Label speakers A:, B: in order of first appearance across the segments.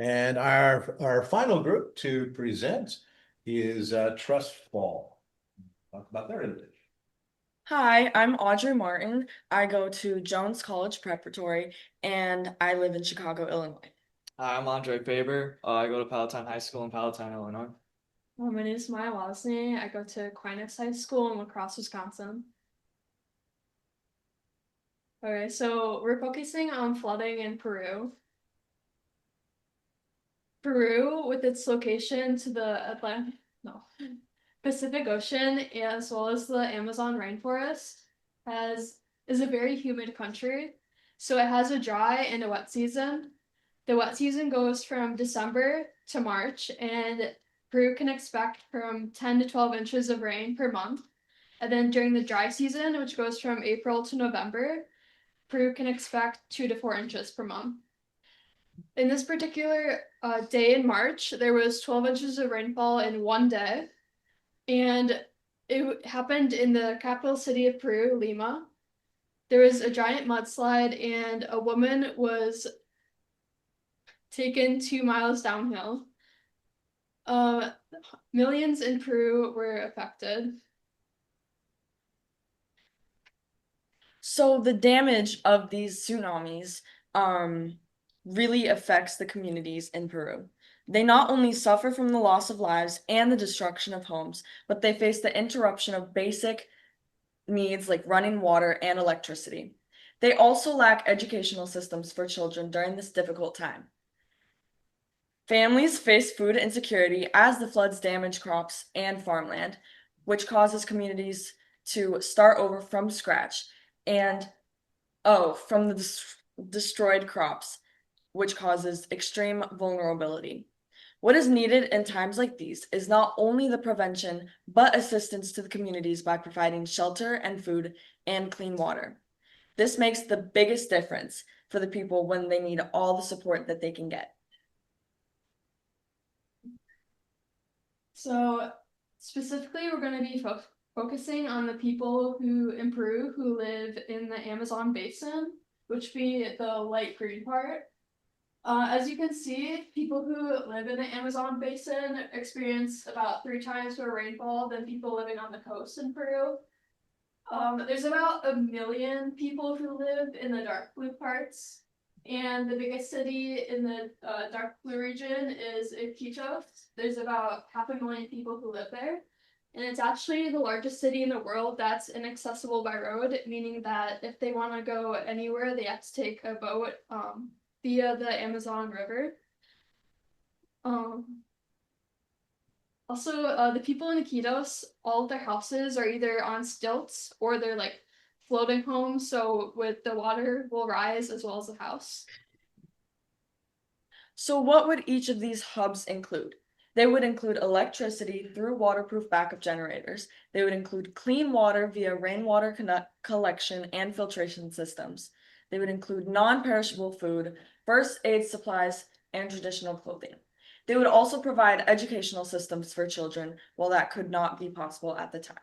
A: And our final group to present is Trustfall. Talk about their invitation.
B: Hi, I'm Audrey Martin. I go to Jones College Preparatory and I live in Chicago, Illinois.
C: Hi, I'm Andre Faber. I go to Palatine High School in Palatine, Illinois.
D: My name is Maya Wozny. I go to Aquinas High School in La Crosse, Wisconsin. Okay, so we're focusing on flooding in Peru. Peru, with its location to the Pacific Ocean, as well as the Amazon rainforest, is a very humid country. So it has a dry and a wet season. The wet season goes from December to March, and Peru can expect from 10 to 12 inches of rain per month. And then during the dry season, which goes from April to November, Peru can expect 2 to 4 inches per month. In this particular day in March, there was 12 inches of rainfall in one day, and it happened in the capital city of Peru, Lima. There was a giant mudslide, and a woman was taken 2 miles downhill. Millions in Peru were affected.
B: So the damage of these tsunamis really affects the communities in Peru. They not only suffer from the loss of lives and the destruction of homes, but they face the interruption of basic needs like running water and electricity. They also lack educational systems for children during this difficult time. Families face food insecurity as the floods damage crops and farmland, which causes communities to start over from scratch and from the destroyed crops, which causes extreme vulnerability. What is needed in times like these is not only the prevention, but assistance to the communities by providing shelter and food and clean water. This makes the biggest difference for the people when they need all the support that they can get.
D: So specifically, we're going to be focusing on the people in Peru who live in the Amazon basin, which be the light green part. As you can see, people who live in the Amazon basin experience about 3 times more rainfall than people living on the coast in Peru. There's about 1 million people who live in the dark blue parts, and the biggest city in the dark blue region is Iquitos. There's about 500,000 people who live there, and it's actually the largest city in the world that's inaccessible by road, meaning that if they want to go anywhere, they have to take a boat via the Amazon River. Also, the people in Iquitos, all of their houses are either on stilts or they're like floating homes, so with the water will rise as well as the house.
B: So what would each of these hubs include? They would include electricity through waterproof backup generators. They would include clean water via rainwater collection and filtration systems. They would include non-perishable food, first aid supplies, and traditional clothing. They would also provide educational systems for children, while that could not be possible at the time.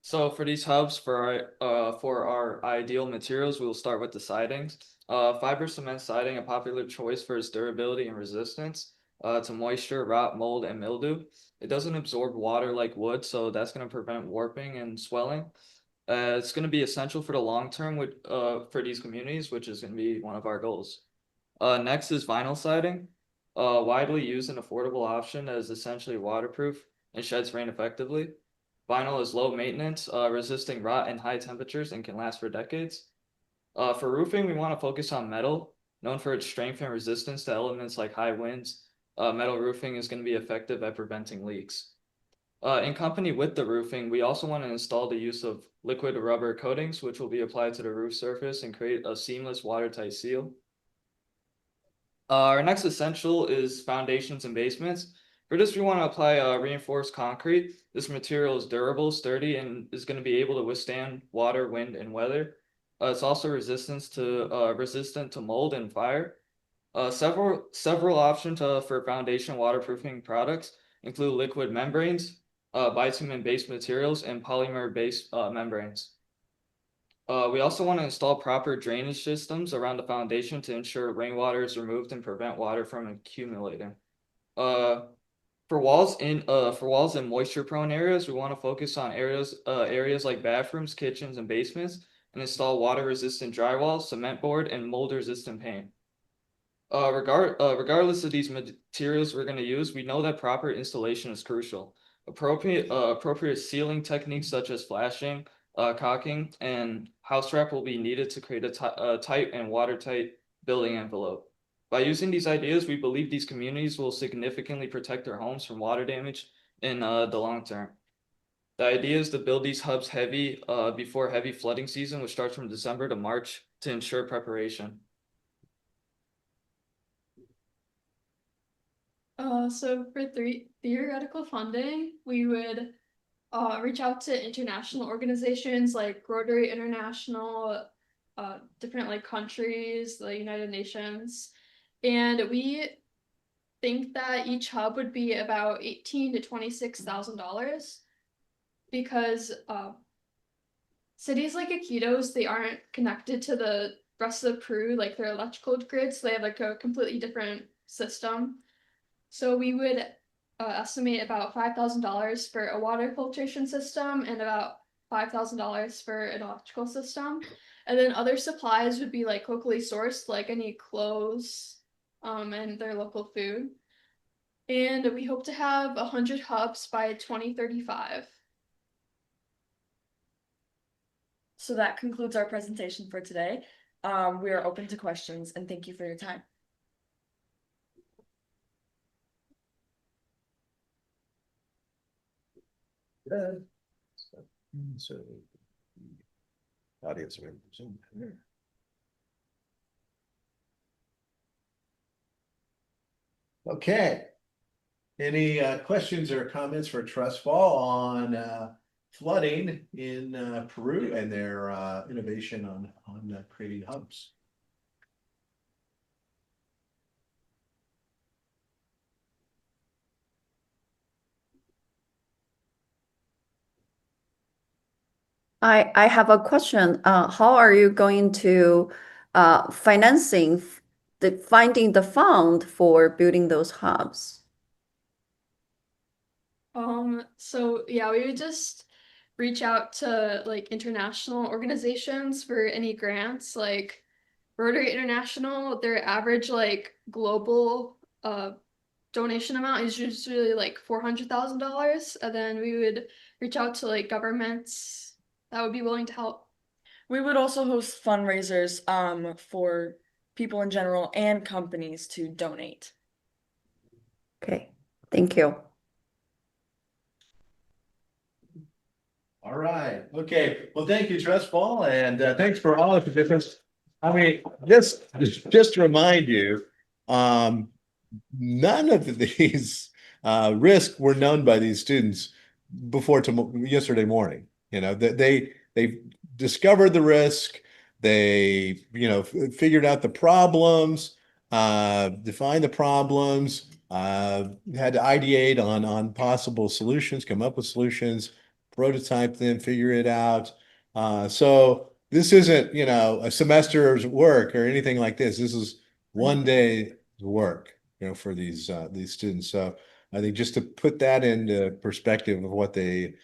C: So for these hubs, for our ideal materials, we will start with the sidings. Fiber cement siding, a popular choice for its durability and resistance to moisture, rot, mold, and mildew. It doesn't absorb water like wood, so that's going to prevent warping and swelling. It's going to be essential for the long term for these communities, which is going to be one of our goals. Next is vinyl siding, a widely used and affordable option that is essentially waterproof and sheds rain effectively. Vinyl is low maintenance, resisting rot and high temperatures, and can last for decades. For roofing, we want to focus on metal, known for its strength and resistance to elements like high winds. Metal roofing is going to be effective at preventing leaks. In company with the roofing, we also want to install the use of liquid rubber coatings, which will be applied to the roof surface and create a seamless watertight seal. Our next essential is foundations and basements. For this, we want to apply reinforced concrete. This material is durable, sturdy, and is going to be able to withstand water, wind, and weather. It's also resistant to mold and fire. Several options for foundation waterproofing products include liquid membranes, bitumen-based materials, and polymer-based membranes. We also want to install proper drainage systems around the foundation to ensure rainwater is removed and prevent water from accumulating. For walls in moisture prone areas, we want to focus on areas like bathrooms, kitchens, and basements, and install water resistant drywall, cement board, and mold resistant paint. Regardless of these materials we're going to use, we know that proper installation is crucial. Appropriate sealing techniques such as flashing, caulking, and house wrap will be needed to create a tight and watertight building envelope. By using these ideas, we believe these communities will significantly protect their homes from water damage in the long term. The idea is to build these hubs before heavy flooding season, which starts from December to March, to ensure preparation.
D: So for theoretical funding, we would reach out to international organizations like Rotary International, different like countries, the United Nations, and we think that each hub would be about $18,000 to $26,000 because cities like Iquitos, they aren't connected to the rest of Peru, like their electrical grid, so they have like a completely different system. So we would estimate about $5,000 for a water filtration system and about $5,000 for an electrical system. And then other supplies would be like locally sourced, like any clothes and their local food. And we hope to have 100 hubs by 2035.
B: So that concludes our presentation for today. We are open to questions and thank you for your time.
A: Good. So, audience members. Okay. Any questions or comments for Trustfall on flooding in Peru and their innovation on creating hubs?
E: I have a question. How are you going to finding the fund for building those hubs?
D: So yeah, we would just reach out to like international organizations for any grants, like Rotary International, their average like global donation amount is usually like $400,000, and then we would reach out to like governments that would be willing to help.
B: We would also host fundraisers for people in general and companies to donate.
E: Okay, thank you.
A: All right. Okay. Well, thank you, Trustfall, and thanks for all of the difference. I mean, just to remind you, none of these risks were known by these students before yesterday morning. You know, they discovered the risk. They, figured out the problems, defined the problems, had to ideate on possible solutions, come up with solutions, prototype them, figure it out. So this isn't, a semester's work or anything like this. This is one day work, for these students. So I think just to put that into perspective of what they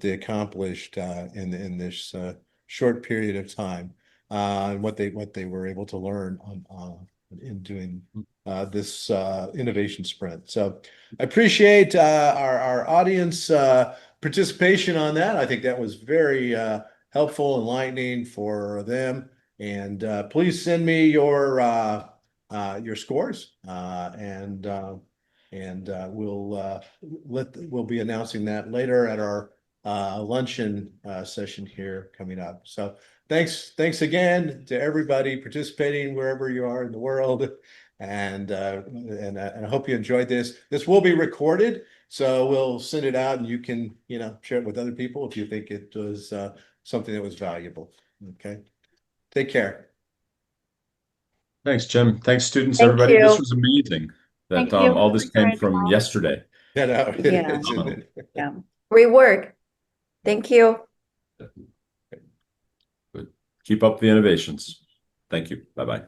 A: accomplished in this short period of time, and what they were able to learn in doing this innovation sprint. So I appreciate our audience participation on that. I think that was very helpful, enlightening for them. And please send me your scores, and we'll be announcing that later at our luncheon session here coming up. So thanks again to everybody participating wherever you are in the world, and I hope you enjoyed this. This will be recorded, so we'll send it out, and you can share it with other people if you think it was something that was valuable. Okay, take care.
F: Thanks, Jim. Thanks, students,
E: Thank
F: everybody.
E: you.
F: This was amazing that
E: Thank you.
F: all this came from yesterday.
A: Yeah, no, it
E: Yeah.
A: is, isn't it?
E: Yeah. Great work. Thank you.
F: Good. Keep up the innovations. Thank you. Bye-bye.